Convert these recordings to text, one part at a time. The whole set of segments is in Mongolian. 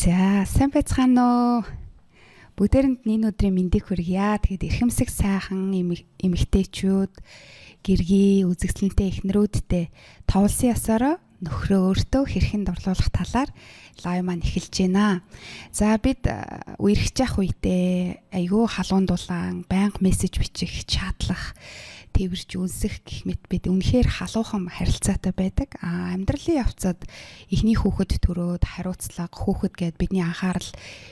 За, сайн байцгаана уу? Бүгдээрэнд энэ өдрийн мэндийг хүргье. Тэгэд эрхэмсэг сайхан эмэгтэйчүүд, гэргий, үзэгсэлэнтэй эхнэрүүдтэй товлсон ёсороо нөхрөө өөртөө хэрхэнд орлуулах талаар лайв маань эхэлж байна. За, бид үерхэж явах үедээ айгүй халуун дулаан, байнга мессеж бичих, чатлах, тэрж үнсэх гэх мэт бид үнэхээр халуухан харилцаатай байдаг. Амьдралын явцад эхний хүүхэд төрөөд хариуцлага хүүхэд гээд бидний анхаарал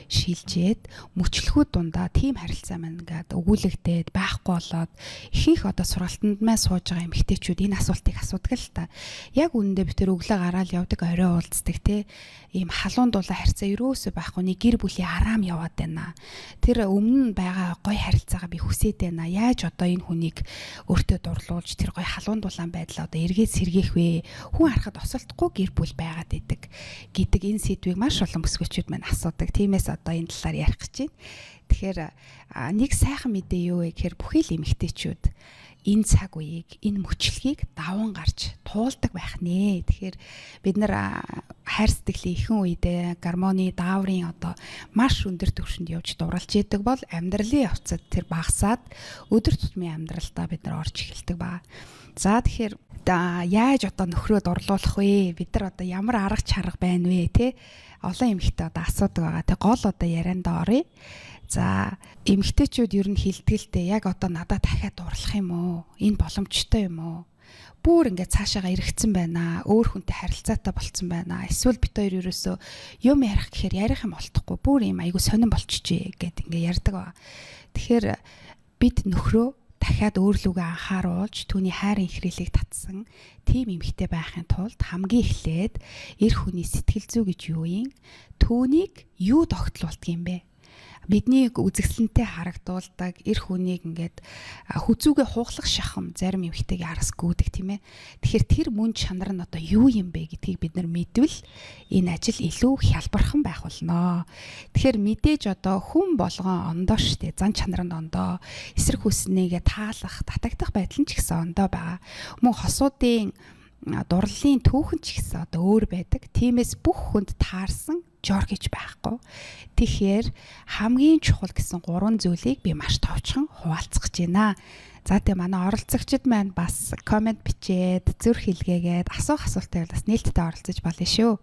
шилжээд мөчлөхүүд дундаа тийм харилцаа маань ингээд өгүүлэгдээд байхгүй болоод ихэнх одоо сургалтанд маань сууж байгаа эмэгтэйчүүд энэ асуултыг асуудаг л та. Яг үүндээ бид тэр өглөө гараад явдаг, орой уулздаг те. Ийм халуун дулаан харилцаа юусоо байхгүй нэг гэр бүлийн араам яваад байна. Тэр өмнө нь байгаа гоё харилцаагаа би хүсээд байна. Яаж одоо энэ хүнийг өөртөө дурлуулж тэр гоё халуун дулаан байдал одоо эргээд сэргээх вэ? Хүн харахад осолдохгүй гэр бүл байгаад идэг гэдэг энэ сэдвийг маш олон бүсгүйчүүд маань асуудаг. Тиймээс одоо энэ талаар ярих гэж байна. Тэгэхээр нэг сайхан мэдээ юу вэ гэхээр бүхий л эмэгтэйчүүд энэ цаг үеийг, энэ мөчлөгийг даван гарч туулдаг байх нэ. Тэгэхээр бид нар хайр сэтгэлийн ихэнх үедээ гормоны дааврын одоо маш өндөр түвшинд явж дурлж идэг бол амьдралын явцад тэр багасаад өдөр тутмын амьдралдаа бид нар орж эхэлдэг ба. За тэгэхээр яаж одоо нөхрөө дурлуулах вэ? Бид нар одоо ямар арга чарга байна вэ? Тэ олон эмэгтэй одоо асуудаг байгаа. Тэ гол одоо ярианда оръё. За, эмэгтэйчүүд ер нь хилдгэлтэй яг одоо надад дахиад дурлах юм уу? Энэ боломжтой юм уу? Бүр ингээд цаашаага эргэцэн байна. Өөр хүнтэй харилцаатай болцсон байна. Эсвэл бит хоёр ерөөсөө юм ярих гэхээр ярих юм болтохгүй. Бүр юм айгу сонирн болчихжээ гэд ингээд ярьдаг ба. Тэгэхээр бид нөхрөө дахиад өөрлөгөө анхааруулж түүний хайр инхрийлийг татсан тийм эмэгтэй байхын тулд хамгийн эхлээд эр хүний сэтгэл зүй гэж юу юм? Түүнийг юу тогтлуулдаг юм бэ? Бидний үзэгсэлэнтэй харагдуулдаг эр хүнийг ингээд хүзүүгээ хуглах шахам зарим эмэгтэйг араас гүйдэг тийм ээ. Тэгэхээр тэр мөн чанар нь одоо юу юм бэ гэдгийг бид нар мэдвэл энэ ажил илүү хялбархан байх болно. Тэгэхээр мэдээж одоо хүн болгон ондоо штэ, зан чанар нь ондоо, эсрэг хүснээгээ таалах, татагдах байдал нь ч гэсэн ондоо байгаа. Мөн хосуудын дурлалын түүхэн ч гэсэн одоо өөр байдаг. Тиймээс бүх хүнд таарсан жор гэж байхгүй. Тэгэхээр хамгийн чухал гэсэн 3 зүйлийг би маш товчхон хуваалцах гэж байна. За тэгээ манай оролцогчид маань бас комент бичээд зүрх хэлгээгээд асуух асуултыг бас нээлттэй оролцож болно шүү.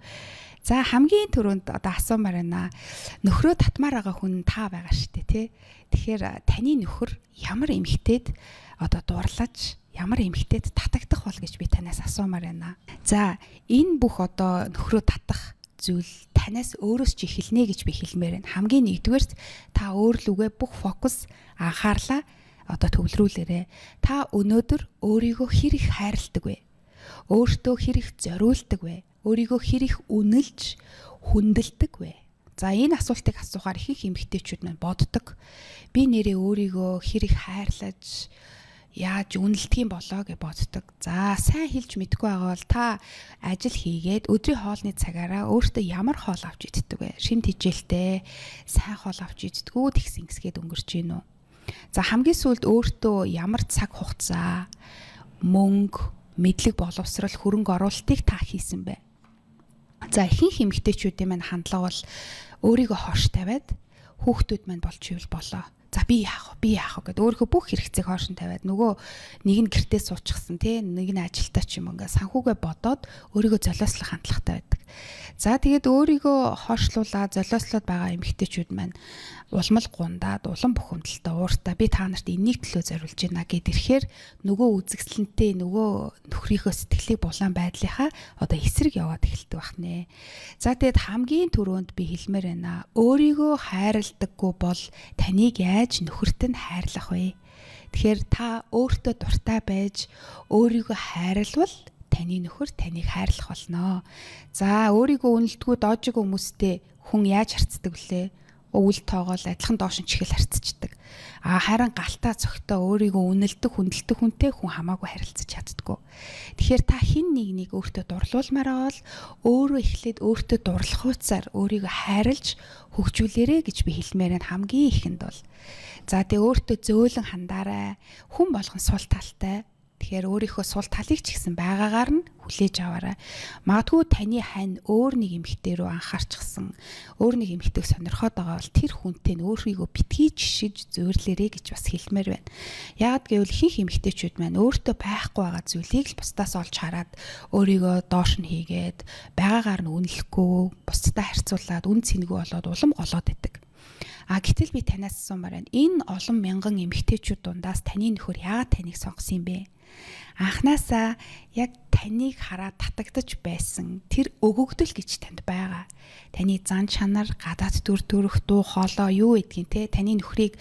За хамгийн түрүүнд одоо асуумаар байна. Нөхрөө татмаар байгаа хүн та байгаа шүү дээ тий. Тэгэхээр таны нөхөр ямар эмэгтэйд одоо дурлаж ямар эмэгтэйд татагдах бол гэж би танаас асуумаар байна. За энэ бүх одоо нөхрөө татах зүйл танаас өөрөөс ч эхэлнэ гэж би хэлмээр байна. Хамгийн нэгдүгээрт та өөрлөгөө бүх фокус анхаарлаа одоо төвлөрүүлээрэ. Та өнөөдөр өөрийгөө хэр их хайрладаг вэ? Өөртөө хэр их зориулдаг вэ? Өөрийгөө хэр их үнэлж хүндэлдэг вэ? За энэ асуултыг асуухаар их эмэгтэйчүүд маань боддог. Би нэрээ өөрийгөө хэр их хайрлаж яаж үнэлдэг юм болоо гэж боддог. За сайн хэлж мэдгүй байгаа бол та ажил хийгээд өдрийн хоолны цагаараа өөртөө ямар хоол авч иддэг вэ? Шинэ тэжээлтэй сайн хоол авч иддэггүй тэгс ингэсгээд өнгөрч гин үү? За хамгийн сүүлд өөртөө ямар цаг хугацаа, мөнгө, мэдлэг боловсрал, хөрөнгө оруулалтыг та хийсэн бэ? За ихэнх эмэгтэйчүүдийн маань хандлага бол өөрийгөө хоош тавиад хүүхдүүд маань болж ивэл болоо. За би яах вэ гэдээ өөрийнхөө бүх хэрэгцээг хоошин тавиад нөгөө нэг нь гэртээ суучихсан тий нэг нь ажилтаа ч юм ингээ санхүүгээ бодоод өөрийгөө золиослох хандлагатай байдаг. За тэгээд өөрийгөө хоошлуулаад золиослоод байгаа эмэгтэйчүүд маань улмал гундаад улам бухимдалтай ууртаа би та нарт энийг төлөө зориулж байна гэд ирэхээр нөгөө үзэгсэлэнтэй нөгөө нөхрийнхөө сэтгэлийг булаан байдлынхаа одоо эсрэг яваад эхэлдэг байх нэ. За тэгээд хамгийн түрүүнд би хэлмээр байна. Өөрийгөө хайрладаггүй бол таныг яаж нөхөрт нь хайрлах вэ? Тэгэхээр та өөртөө дуртай байж өөрийгөө хайрлавал таны нөхөр таныг хайрлах болно. За өөрийгөө үнэлдэггүй доожиг хүмүүстэй хүн яаж харцдаг вүлээ? Өвөл тоогоол адилхан доош нь чихэл харцчихдаг. Харин галтаа цогтой өөрийгөө үнэлдэг, хүндэлдэг хүнтэй хүн хамаагүй харилцаж чаддгүй. Тэгэхээр та хин нэгнийг өөртөө дурлуулмаар бол өөрөө эхлээд өөртөө дурлах хуйцаар өөрийгөө хайрлж хөгжүүлээрэ гэж би хэлмээр энэ хамгийн ихэнд бол. За тэгээ өөртөө зөөлөн хандаарай. Хүн болгон сул талтай. Тэгэхээр өөрийнхөө сул талыг ч гэсэн байгаагаар нь хүлээж аваарай. Магадгүй таны хань өөр нэг эмэгтэй рүү анхаарчихсан, өөр нэг эмэгтэйг сонирхоод байгаа бол тэр хүнтэй нь өөрийгөө битгий жишиж зөөрлөрэй гэж бас хэлмээр байна. Яг гэвэл ихэнх эмэгтэйчүүд маань өөртөө байхгүй байгаа зүйлийг л бусдаас олж хараад өөрийгөө доош нь хийгээд байгаагаар нь үнэлэхгүй, бусдад харьцуулаад үн цэнэгүй болоод улам голоод идэг. Гэтэл би танаас асуумаар байна. Энэ олон мянган эмэгтэйчүүд дундаас таны нөхөр яагаад таныг сонгосон юм бэ? Анхнаасаа яг таныг хараад татагдаж байсан тэр өгөгдөл гэж танд байгаа. Таны зан чанар, гадаад дүр төрх, дуу хоолой юу гэдгийг те таны нөхрийг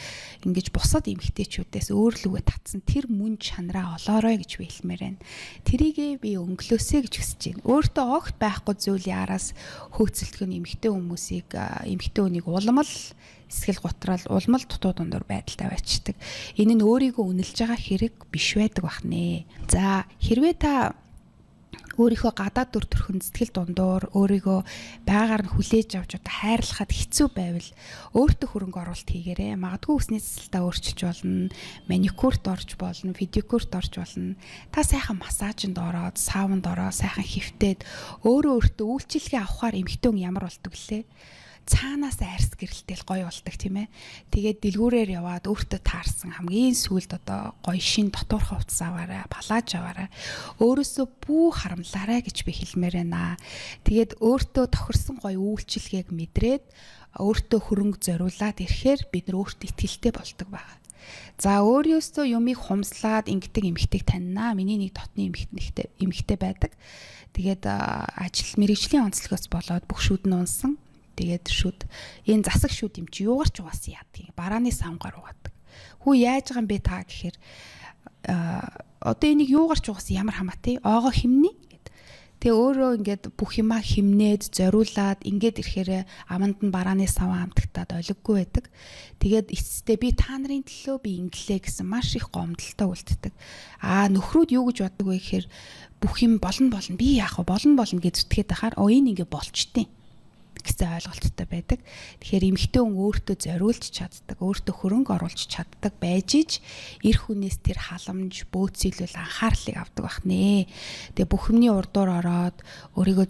ингэж бусад эмэгтэйчүүдээс өөрлөгөө татсан тэр мөн чанараа олоорой гэж би хэлмээр байна. Тэрийгээ би өнгөлөөсэй гэж хүсэж байна. Өөртөө огт байхгүй зүйлийн араас хөөцөлдгөн эмэгтэй хүмүүсийг эмэгтэй хүнийг уламал эсгэл готрал улмал дутуу дундуур байдалтай байцдаг. Энэ нь өөрийгөө үнэлж байгаа хэрэг биш байдаг бахнэ. За хэрвээ та өөрийнхөө гадаад дүр төрхөн сэтгэл дундуур өөрийгөө байгаагаар нь хүлээж авч одоо хайрлахад хэцүү байвал өөртөө хөрөнгө оруулалт хийгээрэй. Магадгүй үсний цэцэлтаа өөрчилж болно, маникюрт орж болно, педикюрт орж болно. Та сайхан массажинд ороод, саунд ороод сайхан хөвтөөд өөртөө үйлчилгээ авахаар эмэгтэй хүн ямар болдог лээ? Цаанаас арьс гэрэлтэл гоё болдог тийм ээ. Тэгээд дэлгүүрээр яваад өөртөө таарсан хамгийн сүүлд одоо гоё шин дотоорхоо утас аваарай, палаж аваарай. Өөрөөсөө бүү харамлаарай гэж би хэлмээр байна. Тэгээд өөртөө тохирсон гоё үйлчилгээг мэдрээд өөртөө хөрөнгө зориулаад ирэхээр бид нар өөртөө итгэлтэй болдог байна. За өөрөөсөө юмыг хумслаад ингэдэг эмэгтэйг таньнаа. Миний нэг дотны эмэгтэй байдаг. Тэгээд ажил мэргэжлийн онцлогоос болоод бүх шүд нь унсан. Тэгээд шүд энэ засаг шүд юм чи юугаар ч угаасан яадаг. Барааны самгаар угаадаг. Хүү яаж байгаа юм бэ та гэхээр одоо энийг юугаар ч угаасан ямар хамаатай оогоо химнэ гэд. Тэгээ өөрөө ингээд бүх юмаа химнээд зориулаад ингээд ирэхээр аманд нь барааны саван амтагтаад олиггүй байдаг. Тэгээд эцэстээ би та нарын төлөө би инглээ гэсэн маш их гомдолтой үлддэг. Нөхрүүд юу гэж боддог вэ гэхээр бүх юм болно би яах вэ болно гэж зүтгээд байхаар энэ ингээд болчтیں۔ Гэсэн ойлголттой байдаг. Тэгэхээр эмэгтэй хүн өөртөө зориулж чаддаг, өөртөө хөрөнгө оруулж чаддаг байж ич эр хүнээс тэр халамж, бөөцөлөл анхаарлыг авдаг бахнэ. Тэгээ бүх юмний урдуур ороод өөрийгөө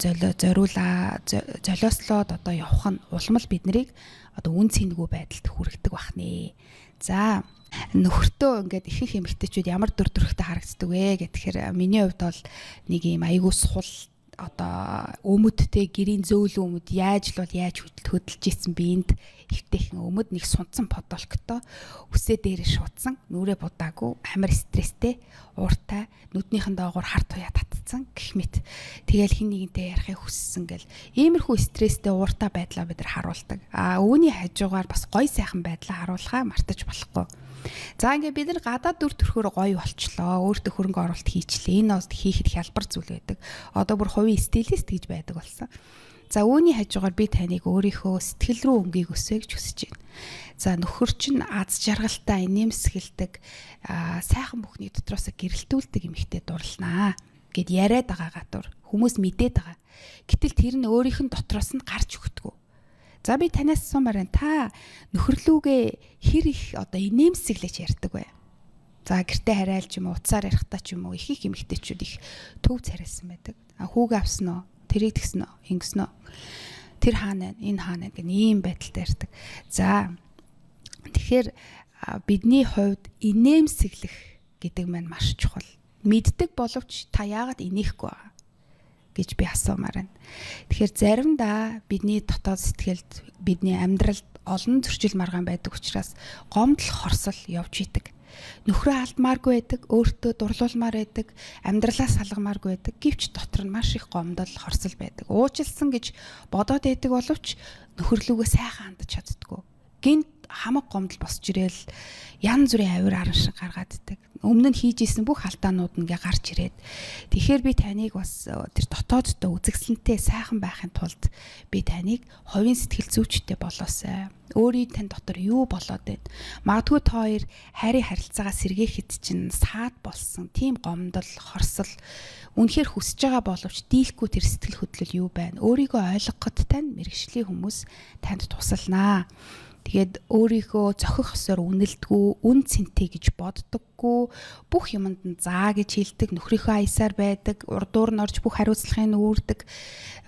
золиослоод одоо явах нь улмал биднийг одоо үн цэнэгүй байдалд хүргэдэг бахнэ. За нөхөртөө ингээд ихэнх эмэгтэйчүүд ямар дүр төрхтэй харагддаг вэ гэхээр миний хувьд бол нэг юм айгүй сул одоо өмөдтэй гэрийн зөөлөн өмөд яаж хөдөлж ийсэн би энд хөвтэйхэн өмөд нэг сунцсан подолктой үсээ дээрээ шуудсан нүрээ будаагүй амар стресстэй ууртай нүднийхэн доогоор хар туяа татцсан гэх мэт тэгэл хин нэгэнтэй ярихыг хүссэн гэл иймэрхүү стресстэй ууртай байдлаа бид нар харуулдаг. Үүний хажуугаар бас гой сайхан байдлаа харуулхаа мартаж болохгүй. За ингээд бид нар гадаад дүр төрхөөр гоё болчлоо. Өөртөө хөрөнгө оруулалт хийчлээ. Энэ бол хийхэд хялбар зүйл байдаг. Одоо бүр хувийн стилист гэж байдаг болсон. За үүний хажуугаар би таныг өөрийнхөө сэтгэл рүү өнгөийг өсөе гэж хүсэж байна. За нөхөр чинь аз жаргалтай, инээмсэгэлдэг, сайхан бүхний дотроос гэрэлтүүлдэг эмэгтэй дурлнаа гэд яриад байгаа гатур хүмүүс мэдээд байгаа. Гэтэл тэр нь өөрийнх нь дотроос нь гарч өгдөг. За би танаас асуумаар байна. Та нөхөрлүүгээ хэр их одоо инээмсэглэж ярьдаг вэ? За гэртээ харайл ч юм уу, утсаар ярихтаа ч юм уу их эмэгтэйчүүд их төв царайсан байдаг. Хүүгээ авсан уу? Тэрийг тэгсэн үү? Ингэсэн үү? Тэр хаана байна? Энэ хаана байна гэх ийм байдалтай ярьдаг. За тэгэхээр бидний хувьд инээмсэглэх гэдэг маань маш чухал. Мэддэг боловч та яагаад инехгүй байгаа гэж би асуумаар байна. Тэгэхээр заримдаа бидний дотоод сэтгэлд, бидний амьдралд олон зөрчил маргаан байдаг учраас гомдол хорсол явж идэг. Нөхрөө алдмааргүй байдаг, өөртөө дурлуулмаар байдаг, амьдралаа салгамааргүй байдаг. Гэвч дотор нь маш их гомдол хорсол байдаг. Уучлсан гэж бодоод байдаг боловч нөхөрлөгөө сайхан хандаж чаддаггүй. Гинт хамаг гомдол босч ирээл янз бүрийн авир аран шиг гаргаад идэг. Өмнө нь хийж исэн бүх алдаанууд ингээ гарч ирээд. Тэгэхээр би таныг бас тэр дотооддоо үзэгсэлнтэй сайхан байхын тулд би таныг хувийн сэтгэл зүйчтэй болоосай. Өөрийн тань дотор юу болоод байна? Магадгүй та хоёр хайрын харилцаагаа сэргээхэд чинь саад болсон. Тийм гомдол, хорсол үнэхээр хүсэж байгаа боловч дийлэхгүй тэр сэтгэл хөдлөл юу байна? Өөрийгөө ойлгоход тань мэргэжлийн хүмүүс танд тусалнаа. Тэгээд өөрийгөө зохих ёсоор үнэлдэггүй, үн цэнтэй гэж боддоггүй, бүх юмд нь заа гэж хэлдэг, нөхрийнхөө аясаар байдаг, урдуур нь орж бүх хариуцлагыг үүрдэг,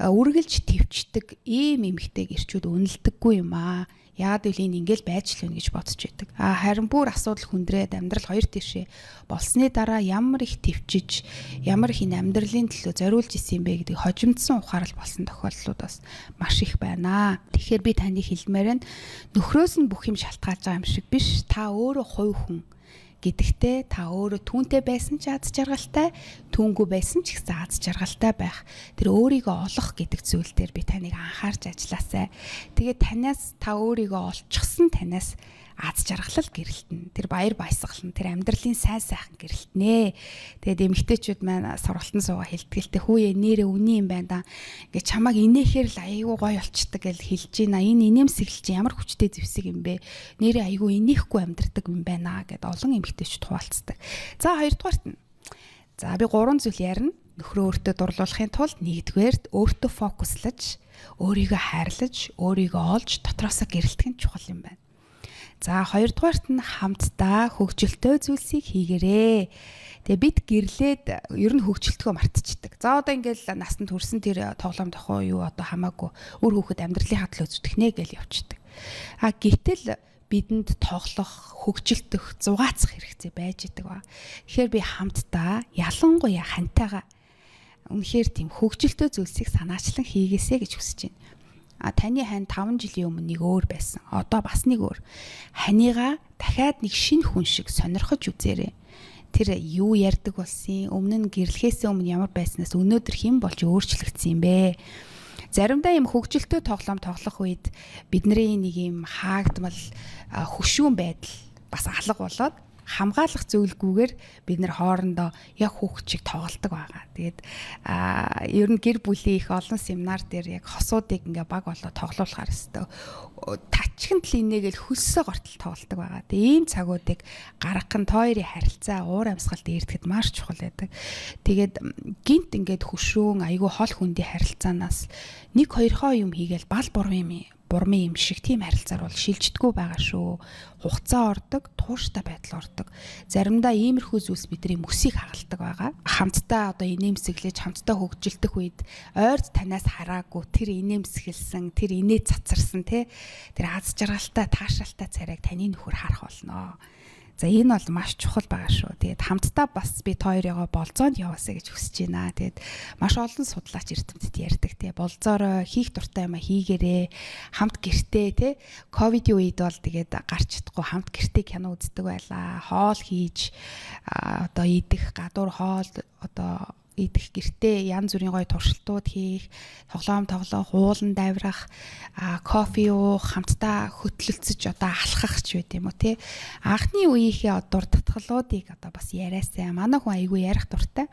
үргэлж твчдэг ийм эмэгтэйг ирчүүд үнэлдэггүй юм аа. Яад үл энэ ингээл байж л үн гэж бодож байдаг. Харин бүр асуудал хүндрээд амьдрал хоёр тишээ болсны дараа ямар их твчиж, ямар их энэ амьдралын төлөө зориулж исэн юм бэ гэдэг хожимдсон ухаарал болсон тохиолдлууд бас маш их байна. Тэгэхээр би таны хэлмээр нь нөхрөөс нь бүх юм шалтгаалж байгаа юм шиг биш. Та өөрөө хувь хүн гэдэгтээ та өөрөө түүнтэй байсан ч аз жаргалтай, түүнгүй байсан ч гэсэн аз жаргалтай байх. Тэр өөрийгөө олох гэдэг зүйл дээр би таныг анхаарч ажилласаа. Тэгээд танаас та өөрийгөө олчихсан танаас аз жаргалал гэрэлтэн. Тэр баяр баясгалан, тэр амьдралын сайн сайхан гэрэлтнэ. Тэгээд эмэгтэйчүүд маань сургалтын суугаа хэлтгэлтэй хүүе нэрээ үний юм байна да. Ингээ чамааг инээхээр л айгүй гоё болчдаг гэж хэлж байна. Энэ инээмсэглэл чи ямар хүчтэй зэвсэг юм бэ? Нэрээ айгүй инехгүй амьдрдаг юм байна гэд олон эмэгтэйчүүд хуваалцдаг. За хоёрдугаарт нь. За би 3 зүйл ярина. Нөхрөө өөртөө дурлуулахын тулд нэгдүгээрт өөртөө фокуслаж, өөрийгөө хайрлаж, өөрийгөө олж дотроосоо гэрэлтэх нь чухал юм байна. За хоёрдугаарт нь хамтдаа хөгжилтэй зүйлсийг хийгээрэй. Тэгээ бид гэрлээд ер нь хөгжилтгөө мартчихдаг. За одоо ингээл насанд хүрсэн тэр тоглоом тохоо юу одоо хамаагүй үр хүүхэд амьдралын хатлаа зүтгэнэ гэж явчихдаг. Гэтэл бидэнд тоглох, хөгжилтөх, зугаацах хэрэгцээ байж идэг ба. Тэгэхээр би хамтдаа ялангуяа хантайгаа үнэхээр тийм хөгжилтэй зүйлсийг санаачлан хийгээсэй гэж хүсэж байна. Таны хань 5 жилийн өмнө нэг өөр байсан. Одоо бас нэг өөр. Ханыгаа дахиад нэг шинэ хүн шиг сонирхож үзээрэй. Тэр юу ярьдаг болсон, өмнө нь гэрлэхээс өмнө ямар байснаас өнөөдөр хэн болж өөрчлөгдсөн юм бэ? Заримдаа юм хөгжилтэй тоглоом тоглох үед бидний нэг юм хаагдмал хөшүүн байдал бас алга болоод хамгаалах зөвлгүйгээр бид нэр хоорондоо яг хүүхэд шиг тоглолдог байгаа. Тэгээд ер нь гэр бүлийн их олон семинар дээр яг хосуудыг ингээ баг болоо тоглуулахаар өстой. Тачхинд л инээгээл хөлсөө гортол тоглолдог байгаа. Тэгээд ийм цагуудыг гаргах нь тойрын харилцаа, уур амьсгалд эрдэхэд маш чухал байдаг. Тэгээд гинт ингээд хөшөөн айгүй хол хүндийн харилцаанаас 1-2 юм хийгээл бал бурмын юм шиг тийм харилцаар бол шилждэггүй байгаа шүү. Хугацаа ордог, тууштай байдал ордог. Заримдаа иймэрхүү зүйлс бидний мөсийг хагалдаг байгаа. Хамтдаа одоо инээмсэглэж, хамтдаа хөгжилдөх үед ойрд танаас хараагүй тэр инээмсэглсэн, тэр инээ цацарсан тэр аз жаргалтай, таашаалтай царайг таны нөхөр харах болно. За энэ бол маш чухал байгаа шүү. Тэгээд хамтдаа бас бид хоёрыгоо болзоонд яваасаа гэж хүсэж байна. Тэгээд маш олон судлаач эрдэмтэд ярьдаг тий. Болзоороо хийх дуртай юм а хийгээрээ. Хамт гэртээ тий. Ковидын үед бол тэгээд гарч чадахгүй хамт гэртээ кино үздэг байлаа. Хоол хийж одоо идэх гадуур хоол одоо идэх гэртээ янз бүрийн гоё туршилтууд хийх, тоглоом тоглох, уулан даврах, кофе уух, хамтдаа хөтлөлцөж одоо алхах ч байт юм уу тий. Анхны үеийнхээ дур татгалуудыг одоо бас яриасаа. Манай хүн айгүй ярих дуртай.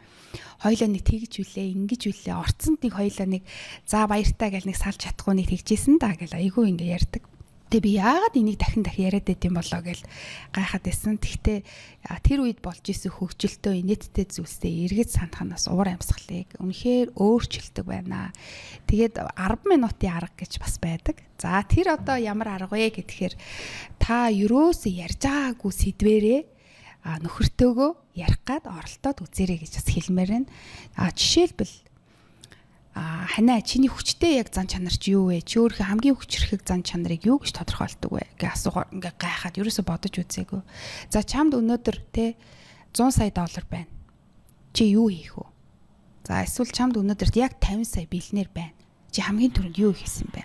Хоёлоо нэг тэгж үлээ, ингэж үлээ, орцонд нэг хоёлоо нэг за баяртай гэл нэг салж чадахгүй нэг тэгжсэн да гэл айгүй ингээ ярьдаг. Тэгээ би яагаад энийг дахин яриад байт юм болоо гэл гайхаад байсан. Тэгтээ тэр үед болж исэн хөгжилтөө инээдтэй зүйлсээ эргэж санах нь бас уур амьсгалыг үнэхээр өөрчилдөг байна. Тэгээд 10 минутын арга гэж бас байдаг. За тэр одоо ямар арга вэ гэхээр та ерөөсөө ярьж байгаагүй сэдвэрээ нөхөртөөгөө ярих гад оролдоод үзээрэй гэж бас хэлмээр байна. Жишээлбэл ханаа чиний хүчтэй яг зан чанар чи юу вэ? Чи өөрийнхөө хамгийн хүчрхэг зан чанарыг юу гэж тодорхойлдог вэ? Гэ асуугаар ингээ гайхаад ерөөсө бодож үзээгүй. За чамд өнөөдөр те 100 сая доллар байна. Чи юу хийх вэ? За эсвэл чамд өнөөдөр яг 50 сая биллионер байна. Чи хамгийн түрүүнд юу хийсэн бэ?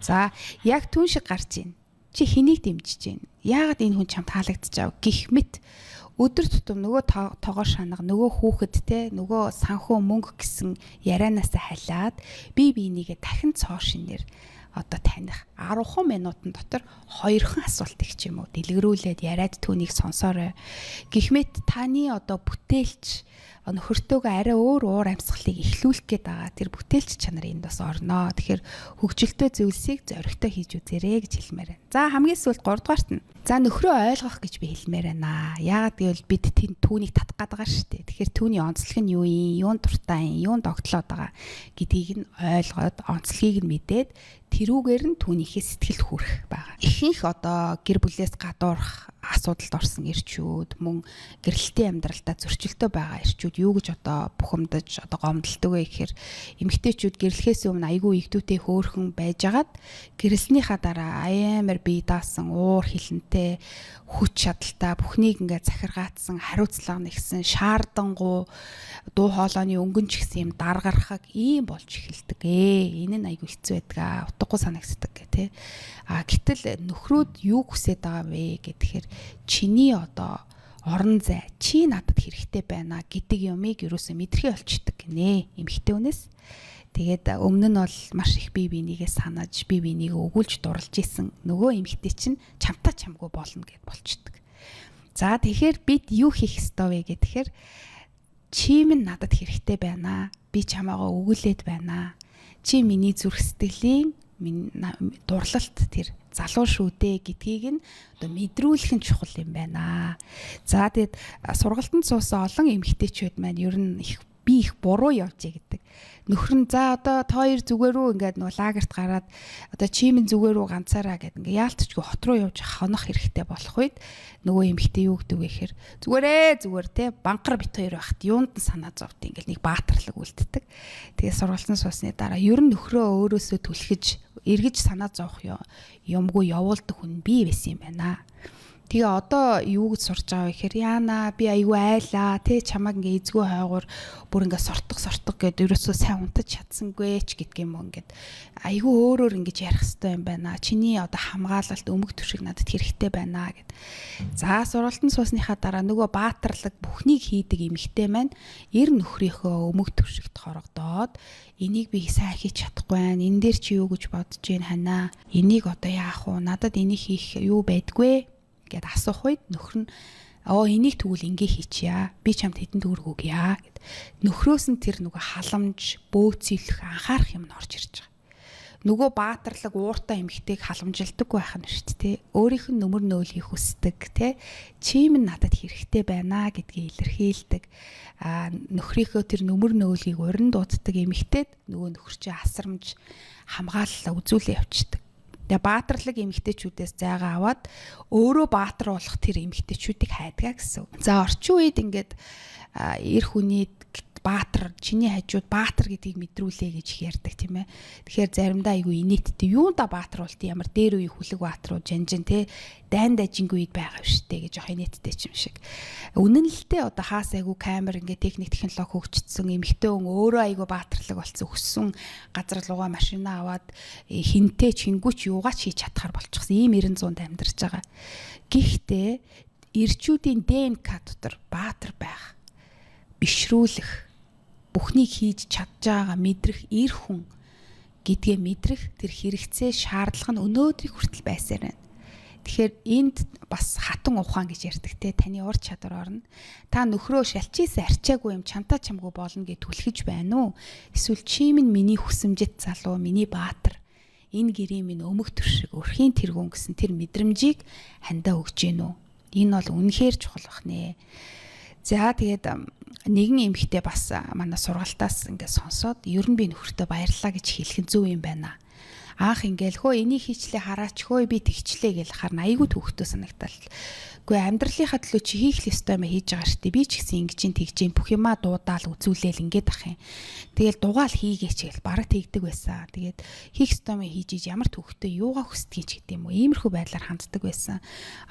За яг түн шиг гарч ийн. Чи хэнийг дэмжиж байна? Яагаад энэ хүн чамд таалагдчихав гэх мэт өдөр тутам нөгөө тоогоор шанага нөгөө хүүхэд те нөгөө санхүү мөнгө гэсэн ярианаас халиад бие бинийгээ дахин цоо шинээр одоо таних 10 минутын дотор 2хан асуулт их ч юм уу дэлгэрүүлээд яриад түүнийг сонсоорой. Гэх мэт таны одоо бүтээлч нөхөртөөгөө арай өөр уур амьсгалыг эхлүүлэх гээд байгаа. Тэр бүтээлч чанар энд бас орноо. Тэгэхээр хөгжилтэй зүйлсийг зоригтой хийж үзээрэй гэж хэлмээр байна. За хамгийн сүүлд 3 дугаарт нь. За нөхрөө ойлгох гэж би хэлмээр байна. Яагаад гэвэл бид түүнийг татах гээд байгаа шүү дээ. Тэгэхээр түүний онцлог нь юу юм, юунд дуртай юм, юунд огтлоод байгаа гэдгийг нь ойлгоод онцлогийг нь мэдээд тэрүүгээр нь түүнийхээ сэтгэлд хүрэх байгаа. Ихэнх одоо гэр бүлээс гадуурх асуудалд орсон эрчүүд, мөн гэрэлтийн амьдралдаа зөрчилтэй байгаа эрчүүд юу гэж одоо бухимдаж одоо гомдолдог вэ гэхээр эмэгтэйчүүд гэрлэхээс өмнө айгүй игдүүтэй хөөрхөн байжгаад гэрэлснийхаа дараа амар бие даасан, уур хилэнтэй, хүч чадалтай бүхнийг ингээд захиргаатсан, хариуцлага нэгсэн, шаардангуй дуу хоолойны өнгөн ч гэсэн юм даргархаг ийм болж эхэлдэг. Энэ нь айгүй хэцүү байдаг. Утгагүй санагддаг гэх тээ. Гэтэл нөхрөөд юу хүсэж байгаа вэ гэхээр чиний одоо орон зай чи надад хэрэгтэй байна гэдэг юмыг юусоо мэдрэхий болчдөг гинэ эмэгтэй хүнээс. Тэгээд өмнө нь бол маш их бие бинийгээ санаж бие бинийг өгүүлж дурлж исэн нөгөө эмэгтэй чинь чамтай чамгүй болно гэд болчдөг. За тэгэхээр бид юу хийх ёстой вэ гэхээр чи минь надад хэрэгтэй байна. Би чамаагаа өгүүлээд байна. Чи миний зүрх сэтгэлийн дурлалт тэр залуу шүү дээ гэдгийг нь одоо мэдрүүлэх нь чухал юм байна. За тэгэд сургалтанд суусан олон эмэгтэйчүүд маань ер нь би их буруу явжээ гэдэг. Нөхөр нь за одоо та хоёр зүгээр үү ингээд нөгөө лагерт гараад одоо чимэн зүгээр үү ганцаараа гэдэг ингээд яалтчгүй хот руу явж хонох хэрэгтэй болох үед нөгөө эмэгтэй юу гэдэг вэ гэхээр зүгээр те банкар бит хоёр байхад юунд нь санаа зовд ингээд нэг баатарлаг үлддэг. Тэгээ сургалтын суусны дараа ер нь нөхрөө өөрөөсөө түлхэж эргэж санаа зовох юмгүй явуулдаг хүн би байсан юм байна. Тэгээ одоо юу гэж сурч байгаа вэ гэхээр яана би айгүй айлаа те чамаг ингээ эзгүй хойгоор бүр ингээ сортох гэдэг ерөөсөө сайн унтаж чадсангүй ч гэдг юм уу ингээд айгүй өөрөөр ингэж ярих хэрэгтэй юм байна. Чиний одоо хамгаалалт өмг төшиг надад хэрэгтэй байна гэд. За сургалтын суусныхаа дараа нөгөө баатарлаг бүхнийг хийдэг эмэгтэй маань эр нөхрийнхөө өмг төшигт хорогдоод энийг би сайн хийж чадахгүй байна. Энэ дээр чи юу гэж бодож байна ханаа? Энийг одоо яах вэ? Надад энийг хийх юу байдгүй гэд асуух үед нөхөр нь энийг тэгвэл ингээ хийчихье. Би чамд хэдэн төгрөг өгье гэд. Нөхрөөс нь тэр нөгөө халамж, бөөцөөлөх, анхаарах юм нь орж ирж байгаа. Нөгөө баатарлаг ууртай эмэгтэйг халамжилдаггүй байх нь шүү дээ. Өөрийнх нь нөмөр нөөлийг хүсдэг те. Чи минь надад хэрэгтэй байна гэдгийг илэрхийлдэг. Нөхрийнхөө тэр нөмөр нөөлийг урин дууддаг эмэгтэйд нөгөө нөхөр чи асрамж хамгааллаа үзүүлээ явчихдаг. Тэгээ баатарлаг эмэгтэйчүүдээс зайгаа аваад өөрөө баатар болох тэр эмэгтэйчүүдийг хайдгаа гэсэн. За орчин үед ингээд эр хүний баатар чиний хажууд баатар гэдгийг мэдрүүлээ гэж их ярьдаг тийм ээ. Тэгэхээр заримдаа айгүй инээдтэй юунда баатар болт ямар дээр үе хүлэг баатар уу жанжин те дайн дажингүй үед байгаа штэ гэж ах инээдтэй юм шиг. Үнэнлэлтэй одоо хаас айгүй камер ингээд техник технологи хөгжсөн эмэгтэй хүн өөрөө айгүй баатарлаг болсон өссөн газар лугаа машина аваад хинтээ чингүүч юугаач хийж чадхаар болчихсон ийм 900-д амьдарч байгаа. Гэхдээ эрчүүдийн ДНК дотор баатар байх бишрүүлэх бүхнийг хийж чадж байгаа мэдрэх эр хүн гэдгээ мэдрэх тэр хэрэгцээ шаардлага нь өнөөдрийг хүртэл байсаар байна. Тэгэхээр энд бас хатан ухаан гэж ярьдаг те таны ур чадвар орно. Та нөхрөө шалчижсэн арчаагүй юм чамтай чамгүй болно гэж түлхэж байна уу? Эсвэл чи минь миний хүсэмжит залуу, миний баатар. Энэ гэрийн минь өмг төршиг өрхийн тэргүүн гэсэн тэр мэдрэмжийг хандаа өгч гин үү? Энэ бол үнэхээр чухал бах нэ. За тэгээд нэгэн эмэгтэй бас манай сургалтаас ингээд сонсоод ер нь би нөхөртөө баярлалаа гэж хэлэх зөв юм байна. Аах ингээл хөө энийг хийчлээ хараач хөө би тэгчлээ гэл харна айгүй төвхтөө санагдал. Үгүй амьдралынхаа төлөө чи хийх л ёстой юм хийж байгаа штеп би ч гэсэн ингэж тэгж бүх юмаа дуудаал үзүүлээл ингээд ах юм. Тэгэл дугаал хийгээч гэл бараг тэгдэг байсан. Тэгээд хийх ёстой юм хийж иж ямар төвхтөө юугаа хүсдэг ч гэдэг юм уу. Иймэрхүү байдлаар ханддаг байсан.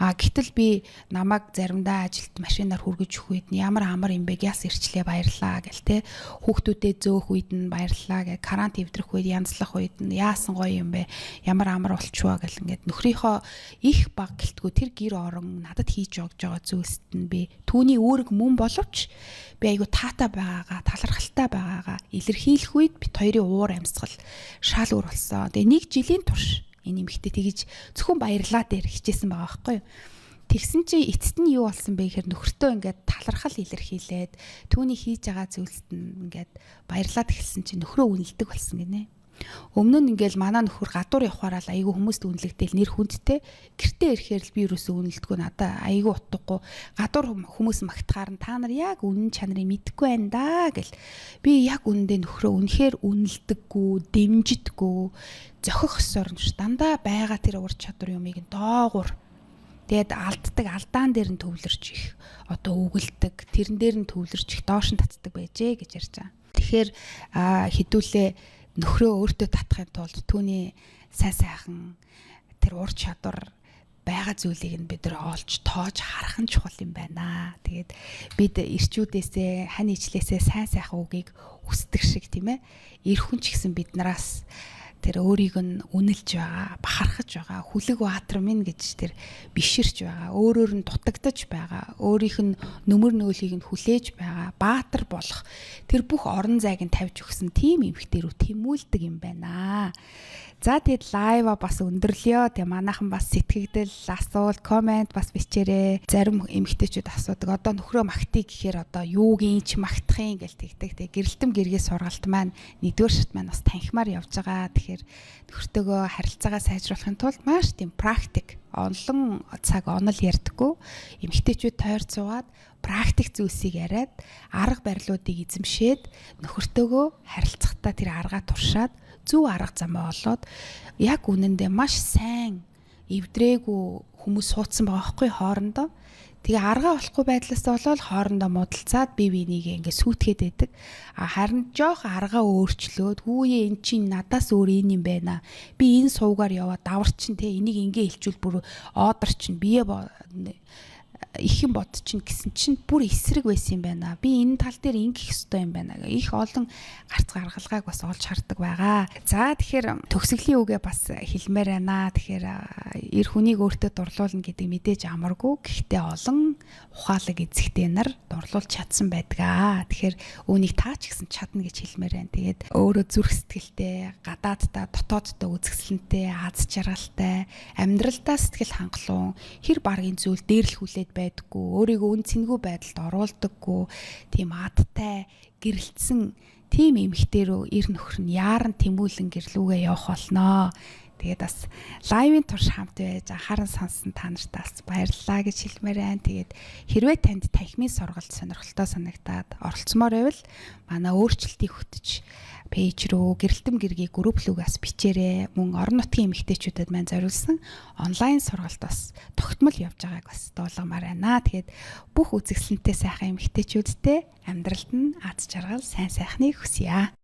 Гэтэл би намайг заримдаа ажилд машинаар хүргэж өгөх үед ямар амар юм бэ яс ирчлээ баярлаа гэл те. Хүүхдүүдэд зөөх үед нь баярлаа гэ карант эвдрэх үед янзлах үед нь яасан гоё юм бэ ямар амар болчихваа гэл ингээд нөхрийнхөө их баг гэлтгүү тэр гэр орон надад хийж өгж байгаа зүйлсэд нь би түүний үүрэг мөн боловч би айгу таатай байгаагаа талархалтай байгаагаа илэрхийлэх үед бит хоёрын уур амьсгал шал өөр болсон. Тэгээ 1 жилийн турш энэ эмэгтэй тэгж зөвхөн баярлаа дээр хичээсэн байгаа байхгүй юу. Тэгсэн чинь эцэст нь юу болсон бэ гэхээр нөхөртөө ингээд талархал илэрхийлээд түүний хийж байгаа зүйлсэд нь ингээд баярлаад эхэлсэн чинь нөхрөө үнэлдэг болсон гинэ. Өмнө нь ингээл манай нөхөр гадуур явхаараа л айгүй хүмүүст үнэлэгдээл нэр хүндтэй. Гэртээ ирэхээр л би юусоо үнэлдэггүй надаа айгүй утгагүй. Гадуур хүмүүс магтахаар нь та нар яг үнэн чанарыг мэдэхгүй байна да гэл. Би яг үнэндээ нөхрөө үнэхээр үнэлдэггүй, дэмжидэггүй, зохих ёсоор нь ш дандаа байгаа тэр ур чадвар юмыг нь доогуур тэгээд алддаг алдаан дээр нь төвлөрч их одоо үгэлдэг тэрэн дээр нь төвлөрч их доош нь татдаг байжээ гэж ярьж байгаа. Тэгэхээр хэдүүлээ нөхрөө өөртөө татахын тулд түүний сайн сайхан тэр ур чадвар байгаа зүйлийг нь бид нар олж тоож харах нь чухал юм байна. Тэгээд бид ирчүүдээсээ хань ижлээсээ сайн сайхан үгийг хүсдэг шиг тийм ээ. Эр хүн ч гэсэн биднээс тэр өөрийг нь үнэлж байгаа, бахархаж байгаа, хүлэг баатар минь гэж тэр биширч байгаа, өөрөөр нь дутагдж байгаа, өөрийнх нь нөмөр нөөлийг нь хүлээж байгаа, баатар болох тэр бүх орон зайг нь тавьж өгсөн тийм эмэгтэй рүү тэмүүлдэг юм байна. За тэгэд лайва бас өндөрлөё. Тэгээ манайхан бас сэтгэгдэл, асуулт, комент бас бичээрэй. Зарим эмэгтэйчүүд асуудаг. Одоо нөхрөө магтъя гэхээр одоо юуг инч магтах юм гээл тэгдэг. Тэгээ гэрэлтэм гэргээ сургалт маань нэгдүгээр шат маань бас танхимаар явж байгаа. Тэгэхээр нөхөртөөгөө харилцаагаа сайжруулахын тулд маш тийм практик олон цаг онол ярьдаггүй. Эмэгтэйчүүд тойр цуугаад практик зүйлсийг яриад арга барилуудыг эзэмшээд нөхөртөөгөө харилцахдаа тэр аргаа туршаад зөв арга замаа олоод яг үнэндээ маш сайн эвдрээгүй хүмүүс суудсан байгаа байхгүй хоорондоо. Тэгээ аргаа олохгүй байдлаас болоод хоорондоо муудалцаад бие биенийг ингээд сүйтгэхэд байдаг. Харин жоох аргаа өөрчлөөд хүүе эн чинь надаас өөр юм байна. Би энэ суугаар яваад даварчин те энийг ингээ хэлчүүл бүр оодор чинь бие их юм бод чинь гэсэн чинь бүр эсрэг байсан юм байна. Би энэ тал дээр ингэх ёстой юм байна. Их олон гарц гаргалгааг бас олж хардаг байгаа. За тэгэхээр төгсгөлийн үгээ бас хэлмээр байна. Тэгэхээр эр хүнийг өөртөө дурлуулна гэдэг мэдээж амаргүй. Гэхдээ олон ухаалаг эзэгтэй нар дурлуулж чадсан байдаг. Тэгэхээр үүнийг таа ч гэсэн чадна гэж хэлмээр байна. Тэгээд өөрөө зүрх сэтгэлтэй, гадааддаа, дотооддоо үзэсгэлэнтэй, аз жаргалтай, амьдралдаа сэтгэл хангалуун, хэр баргийн зүйл дээрлэхүүлээд байдаггүй, өөрийгөө үн цэнгүй байдалд оруулдаггүй, тийм адтай, гэрэлтсэн тийм эмэгтэй рүү эр нөхөр нь яаран тэмүүлэн гэрлүүгээ явах болноо. Тэгээд бас лайвын турш хамт байж анхааран сонсон та нартаас баярлалаа гэж хэлмээр байна. Тэгээд хэрвээ танд танхимын сургалт сонирхолтой санагдаад оролцмоор байвал манай өөрчлөлтийг хөтөж пэйж рүү гэрэлтэм гэргийн групп руугаас бичээрэй. Мөн орон нутгийн эмэгтэйчүүдэд маань зориулсан онлайн сургалт бас тогтмол явж байгааг бас дуулгамаар байна. Тэгээд бүх үзэгсэлэнтэй сайхан эмэгтэйчүүдтэй амьдралд нь аз жаргал, сайн сайхныг хүсье.